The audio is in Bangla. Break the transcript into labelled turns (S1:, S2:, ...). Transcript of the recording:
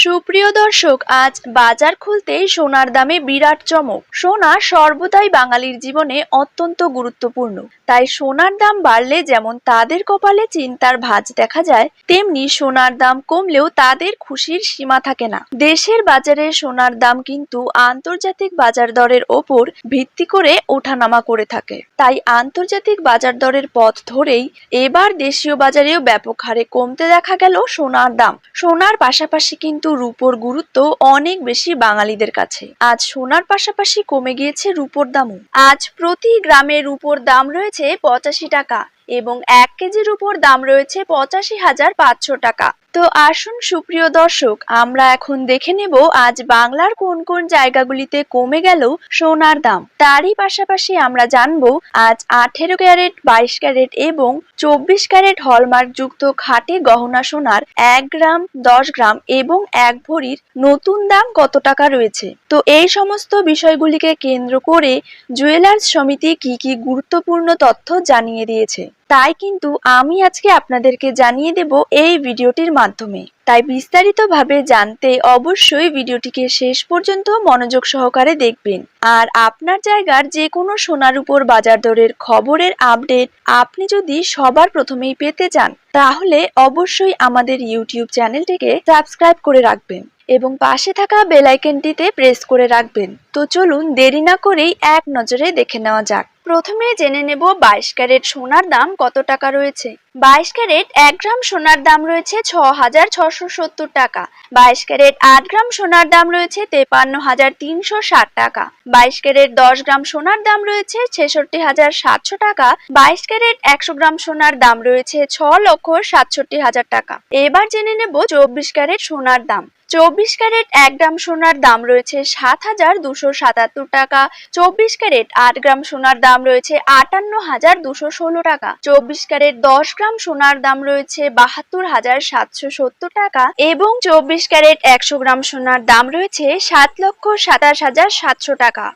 S1: সুপ্রিয় দর্শক, আজ বাজার খুলতেই সোনার দামে বিরাট চমক। সোনা সর্বদাই বাঙালির জীবনে অত্যন্ত গুরুত্বপূর্ণ। তাই সোনার দাম বাড়লে যেমন তাদের কপালে চিন্তার ভাঁজ দেখা যায়, তেমনি সোনার দাম কমলেও তাদের খুশির সীমা থাকে না। দেশের বাজারে সোনার দাম কিন্তু আন্তর্জাতিক বাজার দরের ওপর ভিত্তি করে ওঠানামা করে থাকে। তাই আন্তর্জাতিক বাজার দরের পথ ধরেই এবার দেশীয় বাজারেও ব্যাপক হারে কমতে দেখা গেল সোনার দাম। সোনার পাশাপাশি কিন্তু রূপোর গুরুত্ব অনেক বেশি বাঙালিদের কাছে। আজ সোনার পাশাপাশি কমে গিয়েছে রূপোর দামও। আজ প্রতি গ্রামে রূপোর দাম রয়েছে 85 টাকা এবং 1 কেজির উপর দাম রয়েছে 85,500 টাকা। তো আসুন সুপ্রিয় দর্শক, আমরা এখন দেখে নেব আজ বাংলার কোন কোন জায়গাগুলিতে কমে গেল সোনার দাম। তারই পাশাপাশি আমরা জানবো আজ 18 ক্যারেট, 22 ক্যারেট এবং 24 ক্যারেট হলমার্ক যুক্ত খাঁটি গহনা সোনার 1 গ্রাম, 10 গ্রাম এবং 1 ভরির নতুন দাম কত টাকা রয়েছে। তো এই সমস্ত বিষয়গুলিকে কেন্দ্র করে জুয়েলার্স সমিতি কি কি গুরুত্বপূর্ণ তথ্য জানিয়ে দিয়েছে, তাই কিন্তু আমি আজকে আপনাদেরকে জানিয়ে দেব এই ভিডিওটির মাধ্যমে। তাই বিস্তারিতভাবে জানতে অবশ্যই ভিডিওটিকে শেষ পর্যন্ত মনোযোগ সহকারে দেখবেন। আর আপনার জায়গার যে কোনো সোনার উপর বাজার দরের খবরের আপডেট আপনি যদি সবার প্রথমেই পেতে চান, তাহলে অবশ্যই আমাদের ইউটিউব চ্যানেলটিকে সাবস্ক্রাইব করে রাখবেন এবং পাশে থাকা বেল আইকনটিতে প্রেস করে রাখবেন। তো চলুন দেরি না করেই এক নজরে দেখে নেওয়া যাক। প্রথমে জেনে নেব 22 ক্যারেট সোনার দাম কত টাকা রয়েছে। 22 ক্যারেট 1 গ্রাম সোনার দাম রয়েছে 6,670 টাকা। 22 ক্যারেট 8 গ্রাম সোনার দাম রয়েছে 53,360 টাকা। 22 ক্যারেট 10 গ্রাম সোনার দাম রয়েছে 66,700 টাকা। 22 ক্যারেট 100 গ্রাম সোনার দাম রয়েছে 6,67,000 টাকা। এবার জেনে নেব 24 ক্যারেট সোনার দাম। 24 ক্যারেট 1 গ্রাম সোনার দাম রয়েছে 7,277 টাকা। 24 ক্যারেট 8 গ্রাম সোনার দাম রয়েছে 58,216 টাকা। 24 ক্যারেট 10 গ্রাম সোনার দাম রয়েছে 72,770 টাকা এবং 24 ক্যারেট 100 গ্রাম সোনার দাম রয়েছে 7,27,700 টাকা।